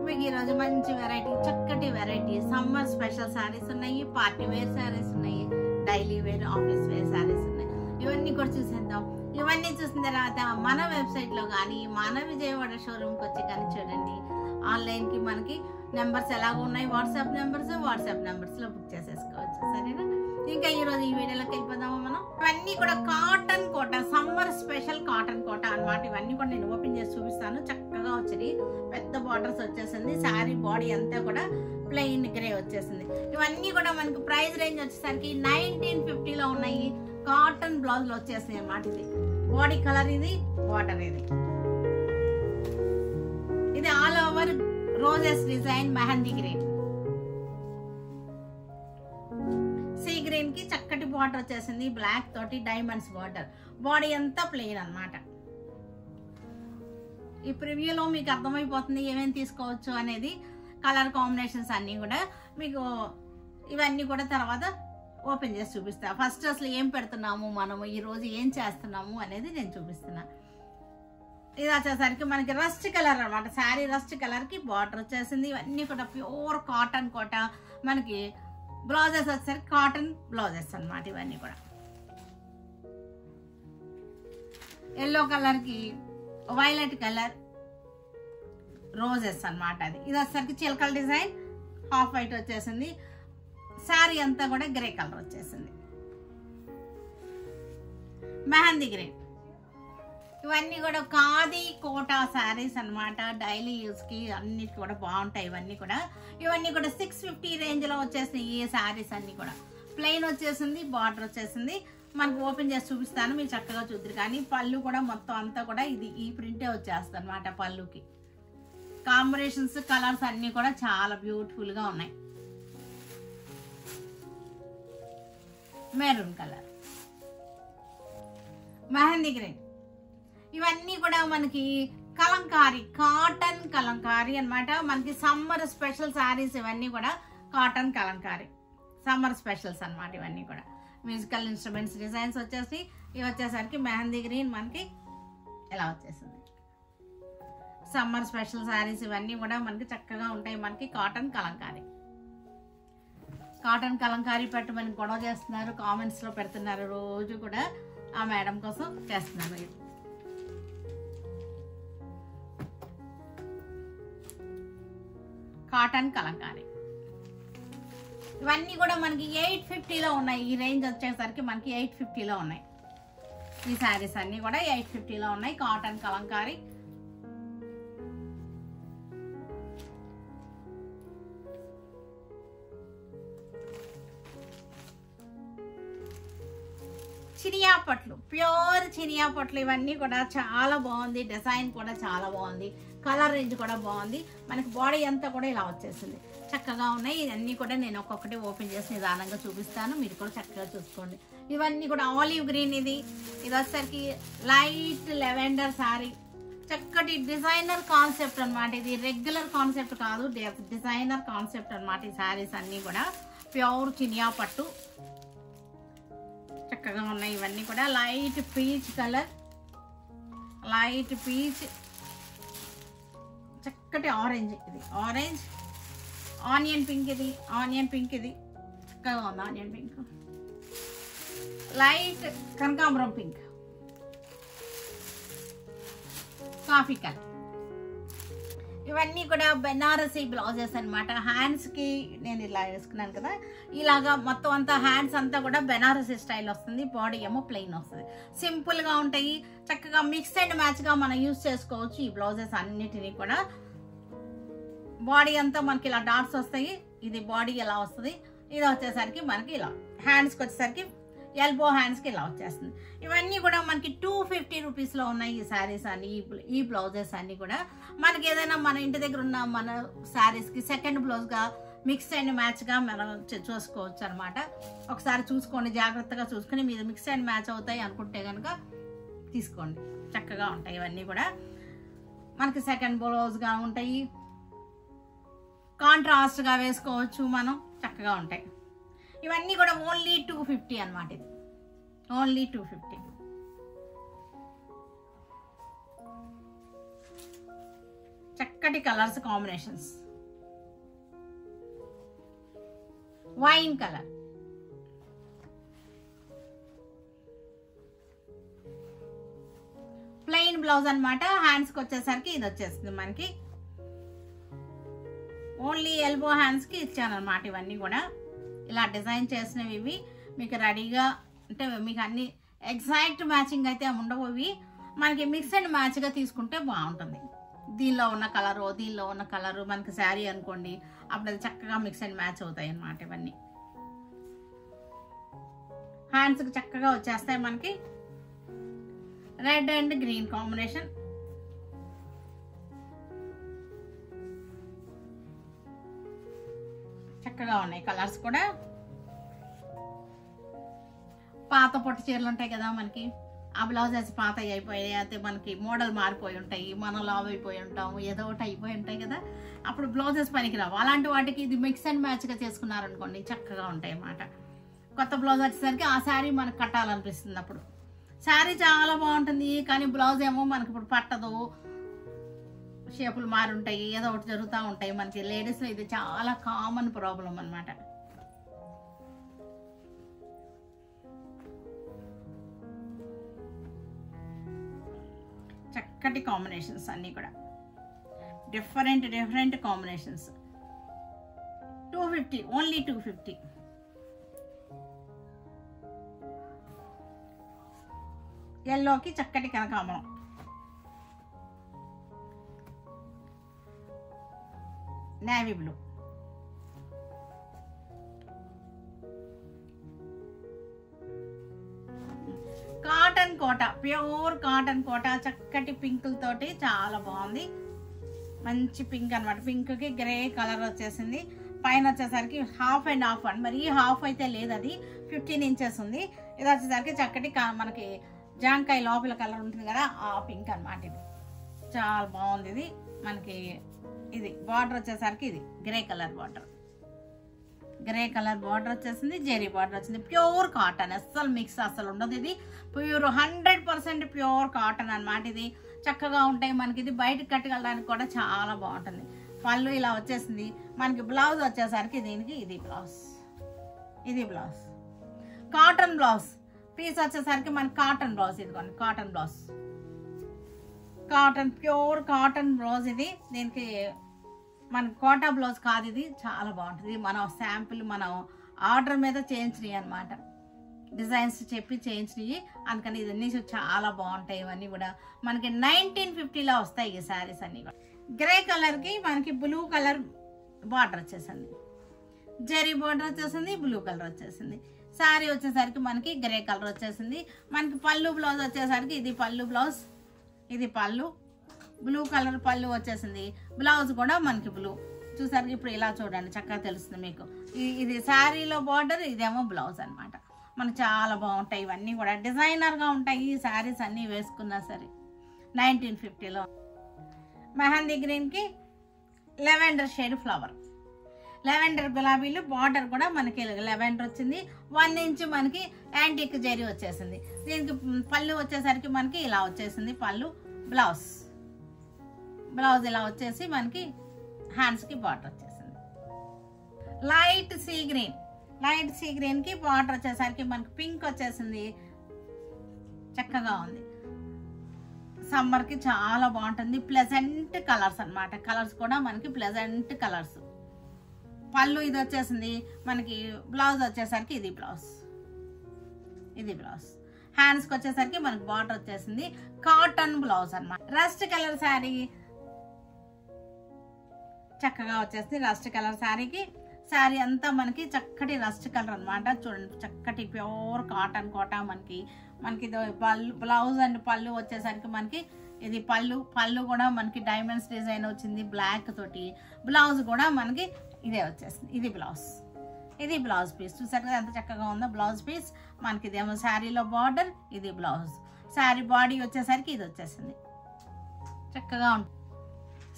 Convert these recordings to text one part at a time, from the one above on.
మీకు ఈరోజు మంచి వెరైటీ, చక్కటి వెరైటీ సమ్మర్ స్పెషల్ శారీస్ ఉన్నాయి, పార్టీ వేర్ శారీస్ ఉన్నాయి, daily wear, office wear saris ఉన్నాయి. ఇవన్నీ కూడా చూసేద్దాం. ఇవన్నీ చూసిన తర్వాత మన వెబ్సైట్లో కానీ మన విజయవాడ షోరూమ్కి వచ్చి కానీ చూడండి. ఆన్లైన్కి మనకి నెంబర్స్ ఎలాగో ఉన్నాయి, వాట్సాప్ నెంబర్స్లో బుక్ చేసేసుకోవచ్చు. సరేనా? ఇంకా ఈరోజు ఈ వీడియోలోకి వెళ్ళిపోదాము మనం. ఇవన్నీ కూడా కాటన్ కోట, సమ్మర్ స్పెషల్ కాటన్ కోట అన్నమాట. ఇవన్నీ కూడా నేను ఓపెన్ చేసి చూపిస్తాను. చక్కగా వచ్చింది, పెద్ద బార్డర్స్ వచ్చేసింది. శారీ బాడీ అంతా కూడా ప్లెయిన్ గ్రే వచ్చేసింది. ఇవన్నీ కూడా మనకి ప్రైస్ రేంజ్ వచ్చేసరికి 1950లో ఉన్నాయి. కాటన్ బ్లౌజ్లో వచ్చేసింది అన్నమాట. ఇది బాడీ కలర్, ఇది బార్డర్, ఇది all over roses design mehndi green. Sea green కి చక్కటి బార్డర్ వచ్చేసింది, బ్లాక్ తోటి డైమండ్స్ బార్డర్. బాడీ అంతా ప్లెయిన్ అన్నమాట. ఈ ప్రివ్యూలో మీకు అర్థమైపోతుంది ఏమేమి తీసుకోవచ్చు అనేది. కలర్ కాంబినేషన్స్ అన్నీ కూడా మీకు ఇవన్నీ కూడా తర్వాత ఓపెన్ చేసి చూపిస్తా. ఫస్ట్ అసలు ఏం పెడుతున్నాము మనము, ఈరోజు ఏం చేస్తున్నాము అనేది నేను చూపిస్తున్నా. ఇది వచ్చేసరికి మనకి రస్ట్ కలర్ అనమాట. శారీ రస్ట్ కలర్ కి బార్డర్ వచ్చేసింది. ఇవన్నీ కూడా ప్యూర్ కాటన్ కోట. మనకి బ్లౌజెస్ వచ్చేసరికి కాటన్ బ్లౌజెస్ అన్నమాట. ఇవన్నీ కూడా ఎల్లో కలర్ కి వైలెట్ కలర్ రోజెస్ అన్నమాట. ఇది వచ్చేసరికి చిలకల డిజైన్, హాఫ్ వైట్ వచ్చేసింది. శారీ అంతా కూడా గ్రే కలర్ వచ్చేసింది, మెహందీ గ్రీన్. ఇవన్నీ కూడా ఖాదీ కోటా శారీస్ అన్నమాట. డైలీ యూస్ కి అన్నిటి కూడా బాగుంటాయి. ఇవన్నీ కూడా 650 రేంజ్ లో వచ్చేసినాయి ఈ శారీస్ అన్ని కూడా. ప్లెయిన్ వచ్చేసింది, బార్డర్ వచ్చేసింది. మనకు ఓపెన్ చేసి చూపిస్తాను, మీరు చక్కగా చూద్దరు. కానీ పళ్ళు కూడా మొత్తం అంతా కూడా ఇది ఈ ప్రింటే వచ్చేస్తుంది అనమాట. పళ్ళుకి కాంబినేషన్స్, కలర్స్ అన్ని కూడా చాలా బ్యూటిఫుల్ గా ఉన్నాయి. Maroon colour, mehndi green. ఇవన్నీ కూడా మనకి కలంకారీ, కాటన్ కలంకారీ అన్నమాట. మనకి సమ్మర్ స్పెషల్ శారీస్ ఇవన్నీ కూడా కాటన్ కలంకారీ సమ్మర్ స్పెషల్స్ అన్నమాట. ఇవన్నీ కూడా మ్యూజికల్ ఇన్స్ట్రుమెంట్స్ డిజైన్స్ వచ్చేసి ఇవి వచ్చేసరికి మెహందీ గ్రీన్ మనకి ఎలా వచ్చేసింది. సమ్మర్ స్పెషల్ శారీస్ ఇవన్నీ కూడా మనకి చక్కగా ఉంటాయి. మనకి కాటన్ కలంకారీ, కాటన్ కలంకారీ పెట్టమని గొడవ చేస్తున్నారు, కామెంట్స్ లో పెడుతున్నారు. రోజు కూడా ఆ మేడం కోసం చేస్తున్నారు. కాటన్ కలంకారీ ఇవన్నీ కూడా మనకి 850లో ఉన్నాయి. ఈ రేంజ్ వచ్చేసరికి మనకి 850లో ఉన్నాయి. ఈ శారీస్ అన్ని కూడా 850లో ఉన్నాయి. కాటన్ కలంకారీ. చినియా పట్లు, ప్యూర్ చినియా పట్లు. ఇవన్నీ కూడా చాలా బాగుంది. డిజైన్ కూడా చాలా బాగుంది. కలర్ రేంజ్ కూడా బాగుంది. మనకి బాడీ అంతా కూడా ఇలా వచ్చేసింది. చక్కగా ఉన్నాయి. ఇవన్నీ కూడా నేను ఒక్కొక్కటి ఓపెన్ చేసి నిదానంగా చూపిస్తాను, మీరు కూడా చక్కగా చూసుకోండి. ఇవన్నీ కూడా ఆలివ్ గ్రీన్. ఇది వచ్చేసరికి లైట్ లెవెండర్ శారీ. చక్కటి డిజైనర్ కాన్సెప్ట్ అనమాట. ఇది రెగ్యులర్ కాన్సెప్ట్ కాదు, డిజైనర్ కాన్సెప్ట్ అనమాట. ఈ శారీస్ అన్నీ కూడా ప్యూర్ చినియా పట్టు చక్కగా ఉన్నాయి. ఇవన్నీ కూడా light peach colour, light peach, చక్కటి ఆరెంజ్. ఇది ఆరెంజ్, ఆనియన్ పింక్. ఇది ఆనియన్ పింక్, ఇది చక్కగా ఉంది. ఆనియన్ పింక్, లైట్ కనకాంబరం పింక్, కాఫీ కలర్. ఇవన్నీ కూడా బెనారసీ బ్లౌజెస్ అనమాట. హ్యాండ్స్ కి నేను ఇలా వేసుకున్నాను కదా, ఇలాగా మొత్తం అంతా హ్యాండ్స్ అంతా కూడా బెనారసీ స్టైల్ వస్తుంది. బాడీ ఏమో ప్లెయిన్ వస్తుంది. సింపుల్ గా ఉంటాయి. చక్కగా మిక్స్ అండ్ మ్యాచ్ గా మనం యూజ్ చేసుకోవచ్చు ఈ బ్లౌజెస్ అన్నిటినీ కూడా. బాడీ అంతా మనకి ఇలా డాట్స్ వస్తాయి. ఇది బాడీ ఎలా వస్తుంది. ఇది వచ్చేసరికి మనకి ఇలా హ్యాండ్స్కి వచ్చేసరికి ఎల్బో హ్యాండ్స్కి ఇలా వచ్చేస్తుంది. ఇవన్నీ కూడా మనకి 250 రూపీస్లో ఉన్నాయి ఈ శారీస్ అన్ని. ఈ బ్లౌజెస్ అన్ని కూడా మనకి ఏదైనా మన ఇంటి దగ్గర ఉన్న మన శారీస్కి సెకండ్ బ్లౌజ్గా మిక్స్ అండ్ మ్యాచ్గా మనం చూసుకోవచ్చు అనమాట. ఒకసారి చూసుకోండి, జాగ్రత్తగా చూసుకొని మీరు మిక్స్ అండ్ మ్యాచ్ అవుతాయి అనుకుంటే కనుక తీసుకోండి. చక్కగా ఉంటాయి. ఇవన్నీ కూడా మనకి సెకండ్ బ్లౌజ్గా ఉంటాయి. కాంట్రాస్ట్గా వేసుకోవచ్చు మనం, చక్కగా ఉంటాయి. ఇవన్నీ కూడా ఓన్లీ 250 అన్నమాట. ఇది ఓన్లీ 250. చక్కటి colours combinations. Wine colour, plain blouse అన్నమాట. హ్యాండ్స్ కి వచ్చేసరికి ఇది వచ్చేస్తుంది మనకి. ఓన్లీ ఎల్బో హ్యాండ్స్ కి ఇచ్చాను అనమాట. ఇవన్నీ కూడా ఇలా డిజైన్ చేసినవి. ఇవి మీకు రెడీగా అంటే మీకు అన్ని ఎగ్జాక్ట్ మ్యాచింగ్ అయితే ఉండవు. ఇవి మనకి మిక్స్ అండ్ మ్యాచ్ గా తీసుకుంటే బాగుంటుంది. దీనిలో ఉన్న కలరు దీనిలో ఉన్న కలరు మనకి శారీ అనుకోండి, అప్పుడు అది చక్కగా మిక్స్ అండ్ మ్యాచ్ అవుతాయి అన్నమాట. ఇవన్నీ హ్యాండ్స్ కి చక్కగా వచ్చేస్తాయి మనకి. Red and green combination. చక్కగా ఉన్నాయి కలర్స్ కూడా. పాత పొట్టు చీరలు ఉంటాయి కదా మనకి, ఆ బ్లౌజెస్ పాత అయిపోయాయి, అయితే మనకి మోడల్ మారిపోయి ఉంటాయి, మనం లావ్ అయిపోయి ఉంటాము, ఏదో ఒకటి అయిపోయి ఉంటాయి కదా, అప్పుడు బ్లౌజెస్ పనికిరావు. అలాంటి వాటికి ఇది మిక్స్ అండ్ మ్యాచ్గా చేసుకున్నారనుకోండి చక్కగా ఉంటాయి అన్నమాట. కొత్త బ్లౌజ్ వచ్చేసరికి ఆ శారీ మనకు కట్టాలనిపిస్తుంది. అప్పుడు శారీ చాలా బాగుంటుంది, కానీ బ్లౌజ్ ఏమో మనకి ఇప్పుడు పట్టదు, షేపులు మారి ఉంటాయి, ఏదో ఒకటి జరుగుతూ ఉంటాయి. మనకి లేడీస్లో ఇది చాలా కామన్ ప్రాబ్లం అన్నమాట. చక్కటి కాంబినేషన్స్ అన్నీ కూడా, డిఫరెంట్ డిఫరెంట్ కాంబినేషన్స్. 250, ఓన్లీ 250. ఎల్లోకి చక్కటి కనకాంబరం, navy blue, cotton Kota, pure cotton కోట, చక్కటి పింకులతోటి చాలా బాగుంది. మంచి పింక్ అనమాట. పింక్కి గ్రే కలర్ వచ్చేసింది. పైన వచ్చేసరికి హాఫ్ అండ్ హాఫ్ అండి, మరి హాఫ్ అయితే లేదు, అది 15 ఇంచెస్ ఉంది. ఇది వచ్చేసరికి చక్కటి మనకి జాంకాయ లోపల కలర్ ఉంటుంది కదా, ఆ పింక్ అనమాట. ఇది చాలా బాగుంది. ఇది మనకి ఇది బార్డర్ వచ్చేసరికి ఇది grey colour border, grey colour border వచ్చేసింది, జెరీ బార్డర్ వచ్చింది. ప్యూర్ కాటన్, అస్సలు మిక్స్ అస్సలు ఉండదు. ఇది ప్యూర్ 100% ప్యూర్ కాటన్ అనమాట. ఇది చక్కగా ఉంటాయి మనకి. ఇది బయటకు కట్టుకెళ్ళడానికి కూడా చాలా బాగుంటుంది. పళ్ళు ఇలా వచ్చేసింది మనకి. బ్లౌజ్ వచ్చేసరికి దీనికి ఇది బ్లౌజ్, ఇది బ్లౌజ్, కాటన్ బ్లౌజ్ పీస్ వచ్చేసరికి మనకి కాటన్ బ్లౌజ్. ఇదిగోండి cotton blouse, cotton pure cotton blouse. ఇది దీనికి మనకి కోటా బ్లౌజ్ కాదు, ఇది చాలా బాగుంటుంది. మనం శాంపుల్ మనం ఆర్డర్ మీద చేయించినవి అనమాట, డిజైన్స్ చెప్పి చేయించినవి. అందుకని ఇవన్నీ చాలా బాగుంటాయి. ఇవన్నీ కూడా మనకి 1950లో వస్తాయి ఈ శారీస్ అన్ని కూడా. గ్రే కలర్కి మనకి బ్లూ కలర్ బార్డర్ వచ్చేసింది, జెరీ బార్డర్ వచ్చేసింది, బ్లూ కలర్ వచ్చేసింది. శారీ వచ్చేసరికి మనకి గ్రే కలర్ వచ్చేసింది. మనకి పళ్ళు బ్లౌజ్ వచ్చేసరికి ఇది పళ్ళు బ్లౌజ్, ఇది పళ్ళు, బ్లూ కలర్ పళ్ళు వచ్చేసింది. బ్లౌజ్ కూడా మనకి బ్లూ. చూసారు ఇప్పుడు ఇలా చూడండి చక్కగా తెలుస్తుంది మీకు. ఇది శారీలో బార్డర్, ఇదేమో బ్లౌజ్ అనమాట. మనకు చాలా బాగుంటాయి ఇవన్నీ కూడా, డిజైనర్గా ఉంటాయి ఈ శారీస్ అన్నీ వేసుకున్నా సరే. 1950లో మెహందీ గ్రీన్కి లెవెండర్ షేడ్ ఫ్లవర్, లెవెండర్ గులాబీలు బార్డర్ కూడా మనకి లెవెండర్ వచ్చింది. 1 ఇంచ్ మనకి యాంటిక్ జరీ వచ్చేసింది. దీనికి పళ్ళు వచ్చేసరికి మనకి ఇలా వచ్చేసింది పళ్ళు. బ్లౌజ్, బ్లౌజ్ ఇలా వచ్చేసి మనకి హ్యాండ్స్కి బార్డర్ వచ్చేసింది. Light sea green, light sea గ్రీన్కి బార్డర్ వచ్చేసరికి మనకి పింక్ వచ్చేసింది. చక్కగా ఉంది, సమ్మర్కి చాలా బాగుంటుంది. ప్లెజెంట్ కలర్స్ అనమాట. కలర్స్ కూడా మనకి ప్లెజెంట్ కలర్స్. పళ్ళు ఇది వచ్చేసింది మనకి. బ్లౌజ్ వచ్చేసరికి ఇది బ్లౌజ్, ఇది బ్లౌజ్. హ్యాండ్స్కి వచ్చేసరికి మనకి బార్డర్ వచ్చేసింది. కాటన్ బ్లౌజ్ అనమాట. రస్ట్ కలర్ శారీ చక్కగా వచ్చేసింది. రస్ట్ కలర్ శారీకి శారీ అంతా మనకి చక్కటి రస్ట్ కలర్ అనమాట. చూడండి చక్కటి ప్యూర్ కాటన్ కోట మనకి. మనకి ఇది పళ్ళు, బ్లౌజ్ అండ్ పళ్ళు వచ్చేసరికి మనకి ఇది పళ్ళు. పళ్ళు కూడా మనకి డైమండ్స్ డిజైన్ వచ్చింది బ్లాక్ తోటి. బ్లౌజ్ కూడా మనకి ఇదే వచ్చేసింది. ఇది బ్లౌజ్, ఇది బ్లౌజ్ పీస్. చూసారు కదా ఎంత చక్కగా ఉందో బ్లౌజ్ పీస్ మనకి. ఇదేమో శారీలో బార్డర్, ఇది బ్లౌజ్. శారీ బాడీ వచ్చేసరికి ఇది వచ్చేసింది. చక్కగా ఉంటుంది.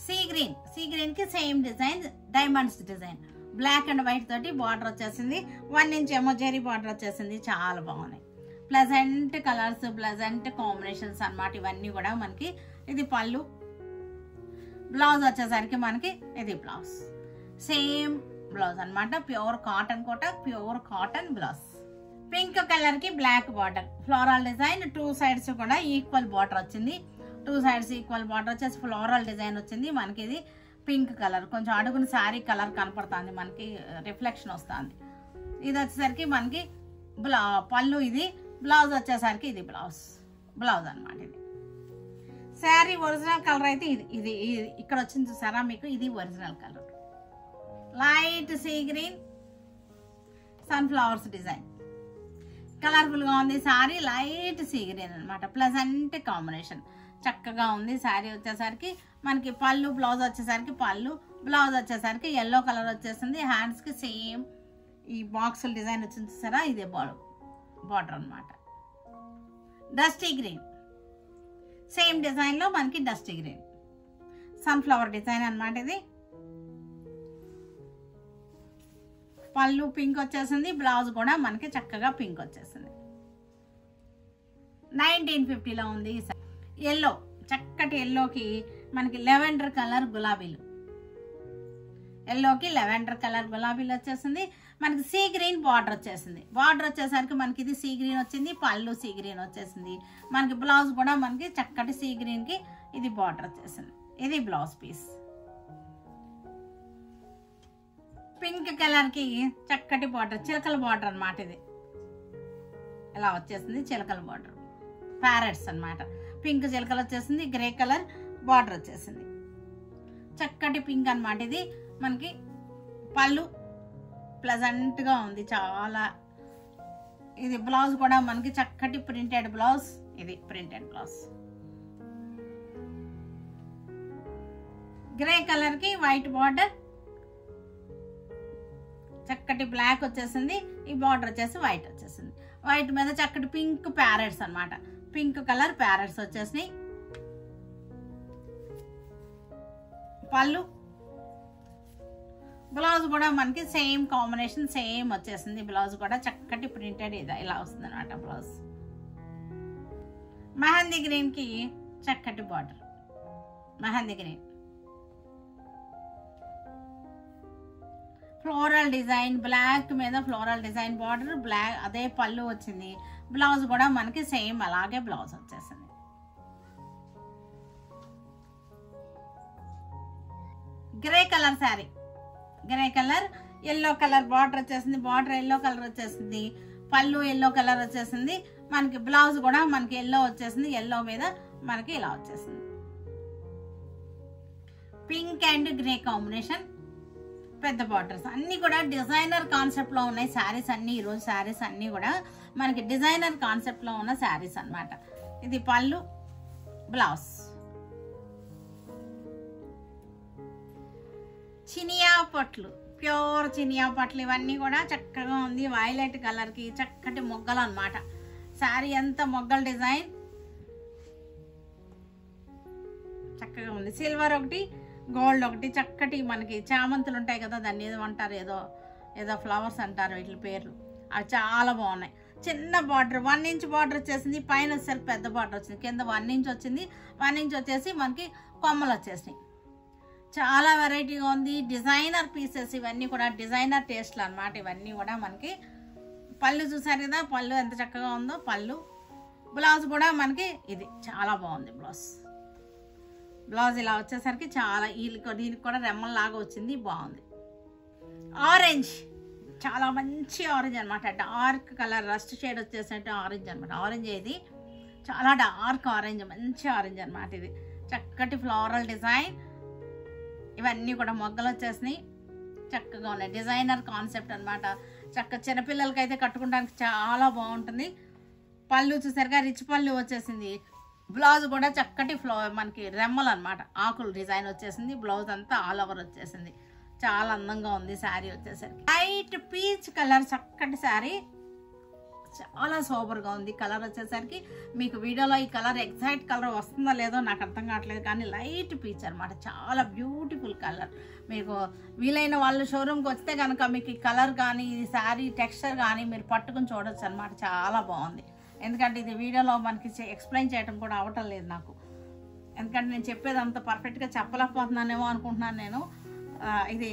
సీ గ్రీన్, సీ గ్రీన్కి same design, diamonds design, black and white తోటి బార్డర్ వచ్చేసింది. 1 ఇంచ్ ఏమో జరీ బార్డర్ వచ్చేసింది. చాలా బాగున్నాయి. ప్లెజెంట్ కలర్స్, ప్లెజెంట్ కాంబినేషన్స్ అన్నమాట ఇవన్నీ కూడా మనకి. ఇది పళ్ళు, బ్లౌజ్ వచ్చేసరికి మనకి ఇది బ్లౌజ్, సేమ్ బ్లౌజ్ అనమాట. Pure cotton Kota, pure cotton blouse. Pink colour కి black border, floral design, 2 sides కూడా ఈక్వల్ బార్డర్ వచ్చింది. 2 sides ఈక్వల్ బార్డర్ వచ్చేసి ఫ్లోరల్ డిజైన్ వచ్చింది. మనకి ఇది పింక్ కలర్, కొంచెం అడుగున శారీ కలర్ కనపడుతుంది, మనకి రిఫ్లెక్షన్ వస్తుంది. ఇది వచ్చేసరికి మనకి పళ్ళు, ఇది బ్లౌజ్ వచ్చేసరికి ఇది బ్లౌజ్ అనమాట. ఇది శారీ ఒరిజినల్ కలర్ అయితే ఇది ఇక్కడ వచ్చింది చూసారా మీకు, ఇది original colour. Light sea green sunflowers design, colourful గా ఉంది శారీ. లైట్ సీ గ్రీన్ అనమాట, ప్లెజెంట్ కాంబినేషన్, చక్కగా ఉంది. శారీ వచ్చేసరికి మనకి పళ్ళు, బ్లౌజ్ వచ్చేసరికి పళ్ళు, బ్లౌజ్ వచ్చేసరికి ఎల్లో కలర్ వచ్చేసింది. హ్యాండ్స్ కి సేమ్ ఈ బాక్సుల డిజైన్ వచ్చింది చూసారా, ఇదే బార్డర్ అనమాట. డస్టీ గ్రీన్, సేమ్ డిజైన్ లో మనకి డస్టీ గ్రీన్, సన్ఫ్లవర్ డిజైన్ అనమాట. ఇది పళ్ళు పింక్ వచ్చేసింది, బ్లౌజ్ కూడా మనకి చక్కగా పింక్ వచ్చేసింది. 1950లో ఉంది. ఎల్లో, చక్కటి ఎల్లోకి మనకి లెవెండర్ కలర్ గులాబీలు, ఎల్లోకి లెవెండర్ కలర్ గులాబీలు వచ్చేసింది. మనకి సీ గ్రీన్ బార్డర్ వచ్చేసింది. బార్డర్ వచ్చేసరికి మనకి ఇది సీ గ్రీన్ వచ్చింది, పళ్ళు సీ గ్రీన్ వచ్చేసింది. మనకి బ్లౌజ్ కూడా మనకి చక్కటి సీ గ్రీన్ కి ఇది బార్డర్ వచ్చేసింది. ఇది బ్లౌజ్ పీస్. పింక్ కలర్ కి చక్కటి బార్డర్, చిలకల బార్డర్ అనమాట. ఇది ఇలా వచ్చేసింది, చిలకల బార్డర్, ప్యారెట్స్ అనమాట. పింక్ చిలకలు వచ్చేసింది, గ్రే కలర్ బార్డర్ వచ్చేసింది, చక్కటి పింక్ అనమాట. ఇది మనకి పళ్ళు ప్లెజెంట్ గా ఉంది చాలా. ఇది బ్లౌజ్ కూడా మనకి చక్కటి ప్రింటెడ్ బ్లౌజ్, ఇది ప్రింటెడ్ బ్లౌజ్. గ్రే కలర్ కి వైట్ బార్డర్, చక్కటి బ్లాక్ వచ్చేసింది. ఈ బార్డర్ వచ్చేసి వైట్ వచ్చేసింది. వైట్ మీద చక్కటి పింక్ ప్యారెట్స్ అనమాట, పింక్ కలర్ ప్యారెట్స్ వచ్చేసినాయి. పళ్ళు, బ్లౌజ్ కూడా మనకి సేమ్ కాంబినేషన్, సేమ్ వచ్చేసింది. బ్లౌజ్ కూడా చక్కటి ప్రింటెడ్ ఇలా వస్తుంది అనమాట బ్లౌజ్. మెహందీ గ్రీన్ కి చక్కటి border, mehndi green, floral design, black మీద ఫ్లోరల్ డిజైన్ బార్డర్, బ్లాక్ అదే పళ్ళు వచ్చింది. బ్లౌజ్ కూడా మనకి సేమ్ అలాగే బ్లౌజ్ వచ్చేసింది. Grey colour sari, grey colour, yellow colour border వచ్చేసింది. బార్డర్ ఎల్లో కలర్ వచ్చేసింది, పళ్ళు ఎల్లో కలర్ వచ్చేసింది. మనకి బ్లౌజ్ కూడా మనకి ఎల్లో వచ్చేసింది. ఎల్లో మీద మనకి ఇలా వచ్చేసింది. పింక్ అండ్ గ్రే కాంబినేషన్, పెద్ద బార్డర్స్, అన్ని కూడా డిజైనర్ కాన్సెప్ట్ లో ఉన్నాయి శారీస్ అన్ని. ఈరోజు శారీస్ అన్ని కూడా మనకి డిజైనర్ కాన్సెప్ట్ లో ఉన్న శారీస్ అన్నమాట. ఇది పళ్ళు, బ్లౌజ్. చినియా పట్లు, ప్యూర్ చినియా పట్లు, ఇవన్నీ కూడా చక్కగా ఉంది. వైలెట్ కలర్ కి చక్కటి మొగ్గలు అన్నమాట. శారీ అంతా మొగ్గల డిజైన్ చక్కగా ఉంది. సిల్వర్ ఒకటి, గోల్డ్ ఒకటి, చక్కటి మనకి చామంతులు ఉంటాయి కదా, దాన్ని ఏదో అంటారు, ఏదో ఫ్లవర్స్ అంటారు వీటి పేర్లు, అవి చాలా బాగున్నాయి. చిన్న బార్డర్, 1 ఇంచ్ బార్డర్ వచ్చేసింది. పైన వచ్చేసరికి పెద్ద బార్డర్ వచ్చింది. కింద 1 ఇంచ్ వచ్చింది. 1 ఇంచ్ వచ్చేసి మనకి కొమ్మలు వచ్చేసినాయి. చాలా వెరైటీగా ఉంది. డిజైనర్ పీసెస్ ఇవన్నీ కూడా, డిజైనర్ టేస్ట్లు అనమాట. ఇవన్నీ కూడా మనకి పళ్ళు చూసారు కదా, పళ్ళు ఎంత చక్కగా ఉందో. పళ్ళు, బ్లౌజ్ కూడా మనకి ఇది చాలా బాగుంది. బ్లౌజ్ ఇలా వచ్చేసరికి చాలా దీనికి కూడా రెమ్మల్లాగా వచ్చింది, బాగుంది. ఆరెంజ్, చాలా మంచి ఆరెంజ్ అనమాట. డార్క్ కలర్, రస్ట్ షేడ్ వచ్చేసినట్టు ఆరెంజ్ అనమాట. ఆరెంజ్ ఇది చాలా డార్క్ ఆరెంజ్, మంచి ఆరెంజ్ అనమాట. ఇది చక్కటి ఫ్లోరల్ డిజైన్, ఇవన్నీ కూడా మొగ్గలు వచ్చేసినాయి, చక్కగా ఉన్నాయి. డిజైనర్ కాన్సెప్ట్ అనమాట. చిన్నపిల్లలకి అయితే కట్టుకోవడానికి చాలా బాగుంటుంది. పళ్ళు చూసారుగా, రిచ్ పళ్ళు వచ్చేసింది. బ్లౌజ్ కూడా చక్కటి మనకి రెమ్మలు అనమాట, ఆకులు డిజైన్ వచ్చేసింది. బ్లౌజ్ అంతా ఆల్ ఓవర్ వచ్చేసింది. చాలా అందంగా ఉంది శారీ వచ్చేసరికి. లైట్ పీచ్ కలర్, చక్కటి శారీ, చాలా సూపర్గా ఉంది. కలర్ వచ్చేసరికి మీకు వీడియోలో ఈ కలర్ ఎగ్జాక్ట్ కలర్ వస్తుందో లేదో నాకు అర్థం కావట్లేదు, కానీ లైట్ పీచ్ అనమాట. చాలా బ్యూటిఫుల్ కలర్. మీకు వీలైన వాళ్ళు షోరూమ్కి వస్తే కనుక మీకు ఈ కలర్ కానీ, ఈ శారీ టెక్స్చర్ కానీ మీరు పట్టుకుని చూడొచ్చు అనమాట. చాలా బాగుంది. ఎందుకంటే ఇది వీడియోలో మనకి ఎక్స్ప్లెయిన్ చేయడం కూడా అవటం లేదు నాకు. ఎందుకంటే నేను చెప్పేది అంత పర్ఫెక్ట్గా చెప్పలేకపోతున్నానేమో అనుకుంటున్నాను నేను. ఇది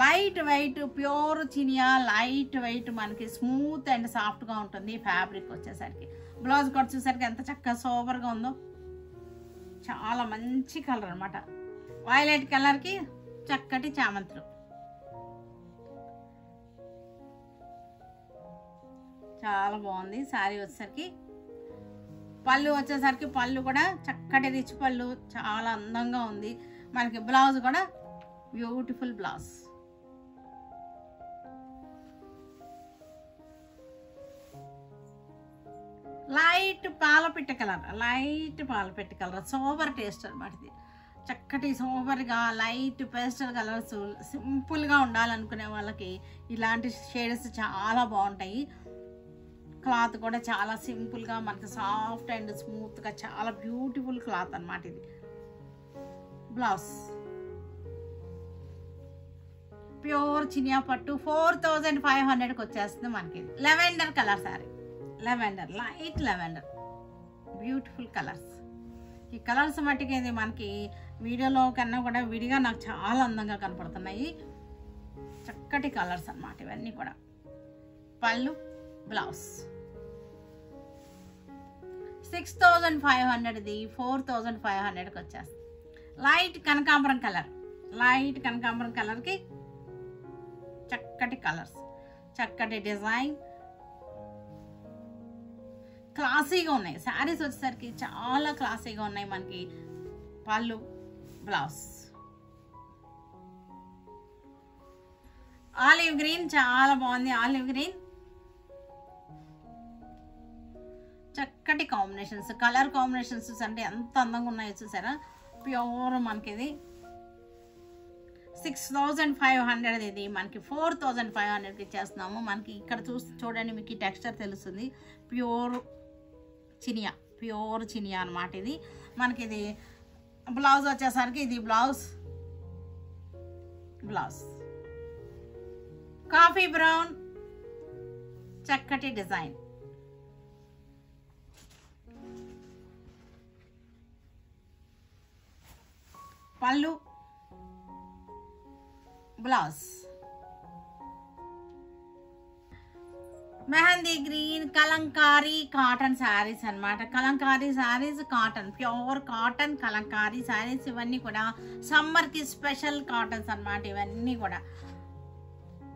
light weight pure Chiniya, light weight, మనకి స్మూత్ అండ్ సాఫ్ట్గా ఉంటుంది ఫ్యాబ్రిక్ వచ్చేసరికి. బ్లౌజ్ కూడా చూసరికి ఎంత చక్కగా సూపర్గా ఉందో, చాలా మంచి కలర్ అనమాట. వైలెట్ కలర్కి చక్కటి చామంతులు, చాలా బాగుంది. శారీ వచ్చేసరికి పళ్ళు వచ్చేసరికి పళ్ళు కూడా చక్కటి రిచ్ పళ్ళు, చాలా అందంగా ఉంది. మనకి బ్లౌజ్ కూడా బ్యూటిఫుల్ బ్లౌజ్. లైట్ పాలపిట్ట కలర్, లైట్ పాలపిట్ట కలర్, సోబర్ టేస్ట్ అనమాట ఇది. చక్కటి సోబర్గా లైట్ పేస్టల్ కలర్స్, సింపుల్గా ఉండాలనుకునే వాళ్ళకి ఇలాంటి షేడ్స్ చాలా బాగుంటాయి. క్లాత్ కూడా చాలా సింపుల్గా మనకి సాఫ్ట్ అండ్ స్మూత్గా చాలా బ్యూటిఫుల్ క్లాత్ అనమాట ఇది. బ్లౌజ్ ప్యూర్ చినియా పట్టు 4500కి వచ్చేస్తుంది మనకి. Lavender colour sari, lavender, light lavender, beautiful colours. ఈ కలర్స్ మట్టికి ఇది మనకి వీడియోలో కన్నా కూడా విడిగా నాకు చాలా అందంగా కనపడుతున్నాయి. చక్కటి కలర్స్ అన్నమాట ఇవన్నీ కూడా. పళ్ళు బ్లౌజ్ 6500ది 4500కి వచ్చేస్తుంది. లైట్ కనకాంబరం కలర్, లైట్ కనకాంబరం కలర్కి చక్కటి కలర్స్, చక్కటి డిజైన్, క్లాసీగా ఉన్నాయి శారీస్ వచ్చేసరికి, చాలా క్లాసీగా ఉన్నాయి మనకి. పళ్ళు బ్లౌజ్ ఆలివ్ గ్రీన్, చాలా బాగుంది ఆలివ్ గ్రీన్. చక్కటి కాంబినేషన్స్, కలర్ కాంబినేషన్స్ అంటే ఎంత అందంగా ఉన్నాయో చూసారా. ప్యూర్ మనకి ఇది 6500, ఇది మనకి 4500కి ఇచ్చేస్తున్నాము. మనకి ఇక్కడ చూడండి, మీకు ఈ టెక్స్చర్ తెలుస్తుంది. ప్యూర్ చినియా, ప్యూర్ చినియా అనమాట ఇది. మనకి ఇది బ్లౌజ్ వచ్చేసరికి ఇది బ్లౌజ్ కాఫీ బ్రౌన్, చక్కటి డిజైన్. పళ్ళు blouse mehndi green, Kalamkari cotton saris అనమాట. Kalamkari saris cotton, pure cotton Kalamkari saris. ఇవన్నీ కూడా సమ్మర్కి స్పెషల్ కాటన్స్ అనమాట ఇవన్నీ కూడా.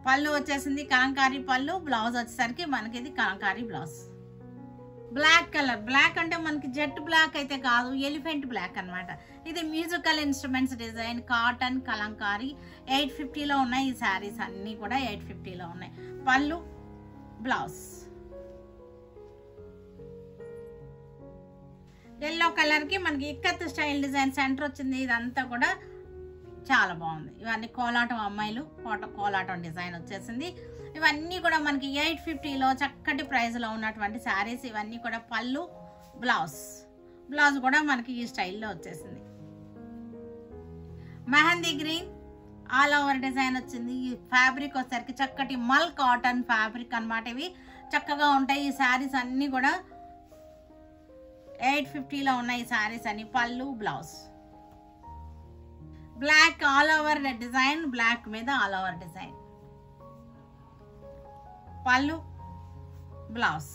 పళ్ళు వచ్చేసింది కలంకారీ పళ్ళు, బ్లౌజ్ వచ్చేసరికి మనకి ఇది Kalamkari blouse. Black colour, black అంటే మనకి జెట్ బ్లాక్ అయితే కాదు, ఎలిఫెంట్ బ్లాక్ అనమాట. ఇది musical instruments design, cotton Kalamkari. 850లో ఉన్నాయి ఈ శారీస్ అన్నీ కూడా, 850లో ఉన్నాయి. పళ్ళు బ్లౌజ్ ఎల్లో కలర్కి మనకి ఇక్కత్ స్టైల్ డిజైన్ సెంటర్ వచ్చింది. ఇదంతా కూడా చాలా బాగుంది. ఇవన్నీ కోలాటం అమ్మాయిలు, కోలాటం డిజైన్ వచ్చేసింది. ఇవన్నీ కూడా మనకి 850లో చక్కటి ప్రైస్లో ఉన్నటువంటి శారీస్ ఇవన్నీ కూడా. పళ్ళు బ్లౌజ్ కూడా మనకి ఈ స్టైల్లో వచ్చేసింది. Mehndi green all over design వచ్చింది. ఈ ఫ్యాబ్రిక్ వచ్చేసరికి చక్కటి మల్ కాటన్ ఫ్యాబ్రిక్ అనమాట. ఇవి చక్కగా ఉంటాయి ఈ శారీస్ అన్నీ కూడా. 850లో ఉన్నాయి ఈ శారీస్ అన్ని. పళ్ళు blouse black all over design, black మీద ఆల్ ఓవర్ డిజైన్. పళ్ళు బ్లౌజ్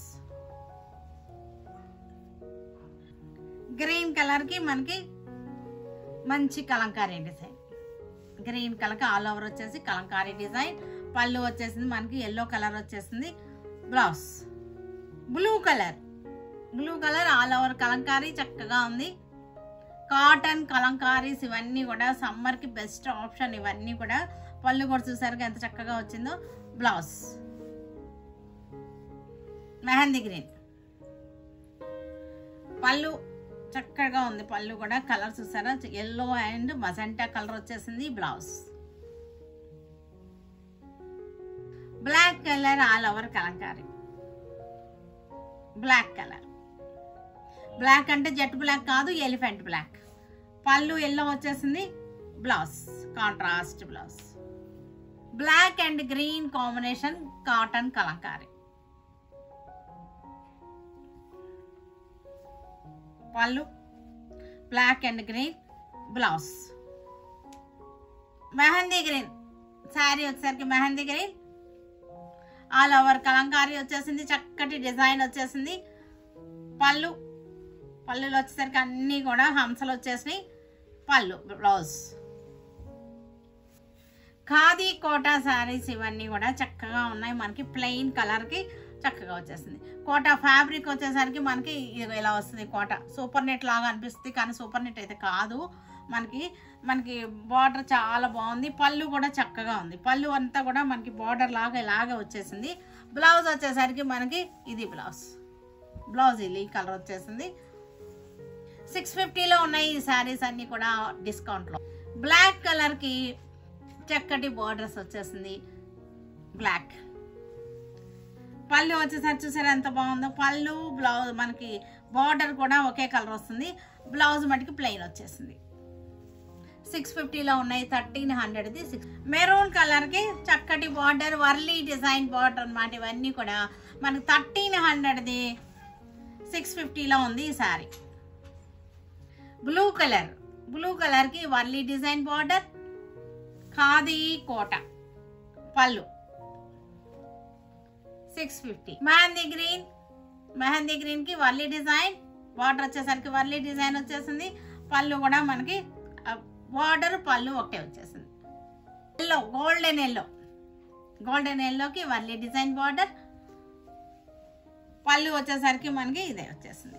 గ్రీన్ కలర్కి మనకి మంచి కలంకారీ డిజైన్. గ్రీన్ కలర్కి ఆల్ ఓవర్ వచ్చేసి కలంకారీ డిజైన్. పళ్ళు వచ్చేసింది మనకి ఎల్లో కలర్ వచ్చేసింది. Blouse blue colour all over Kalamkari, చక్కగా ఉంది. కాటన్ కలంకారీస్ ఇవన్నీ కూడా సమ్మర్కి బెస్ట్ ఆప్షన్ ఇవన్నీ కూడా. పళ్ళు కూడా చూసారు ఎంత చక్కగా వచ్చిందో. బ్లౌజ్ మెహందీ గ్రీన్, పళ్ళు చక్కగా ఉంది. పళ్ళు కూడా కలర్ చూసారా, ఎల్లో అండ్ మజెంటా కలర్ వచ్చేసింది. Blouse black colour all over Kalamkari, black colour. Black అంటే జెట్ బ్లాక్ కాదు, ఎలిఫెంట్ బ్లాక్. పళ్ళు ఎల్లో వచ్చేసింది. Blouse contrast blouse. Black and green combination cotton Kalamkari. పళ్ళు black and green blouse. Mehndi green sari వచ్చేసరికి mehndi green all over Kalamkari వచ్చేసింది, చక్కటి design వచ్చేసింది. పళ్ళులో వచ్చేసరికి అన్నీ కూడా హంసలు వచ్చేసినాయి. పళ్ళు బ్లౌజ్. ఖాదీ కోటా శారీస్ ఇవన్నీ కూడా చక్కగా ఉన్నాయి. మనకి ప్లెయిన్ కలర్కి చక్కగా వచ్చేసింది. కోటా ఫ్యాబ్రిక్ వచ్చేసరికి మనకి ఇలా వస్తుంది. కోటా సూపర్ నెట్ లాగా అనిపిస్తుంది, కానీ సూపర్ నెట్ అయితే కాదు. మనకి బార్డర్ చాలా బాగుంది. పళ్ళు కూడా చక్కగా ఉంది. పళ్ళు అంతా కూడా మనకి బార్డర్ లాగా ఇలాగే వచ్చేసింది. బ్లౌజ్ వచ్చేసరికి మనకి ఇది బ్లౌజ్ ఈ కలర్ వచ్చేసింది. 650లో ఉన్నాయి ఈ శారీస్ అన్నీ కూడా డిస్కౌంట్లో. బ్లాక్ కలర్కి చక్కటి బార్డర్స్ వచ్చేసింది. బ్లాక్ పళ్ళు వచ్చేసరికి చూసారా ఎంత బాగుందో. పళ్ళు బ్లౌజ్ మనకి బార్డర్ కూడా ఒకే కలర్ వస్తుంది. బ్లౌజ్ మటుకి ప్లెయిన్ వచ్చేసింది. 650లో ఉన్నాయి. 1300ది. మెరూన్ కలర్కి చక్కటి బార్డర్, వర్లీ డిజైన్ బార్డర్ అన్నమాట. ఇవన్నీ కూడా మనకి 1300ది 650లో ఉంది ఈ శారీ. బ్లూ కలర్కి వర్లీ డిజైన్ బార్డర్, ఖాదీ కోట, పళ్ళు 650. మెహందీ గ్రీన్కి వర్లీ డిజైన్ బార్డర్ వచ్చేసరికి వర్లీ డిజైన్ వచ్చేసింది. పళ్ళు కూడా మనకి బార్డర్ పళ్ళు ఒకటే వచ్చేసింది. గోల్డెన్ ఎల్లోకి వర్లీ డిజైన్ బార్డర్, పళ్ళు వచ్చేసరికి మనకి ఇదే వచ్చేసింది.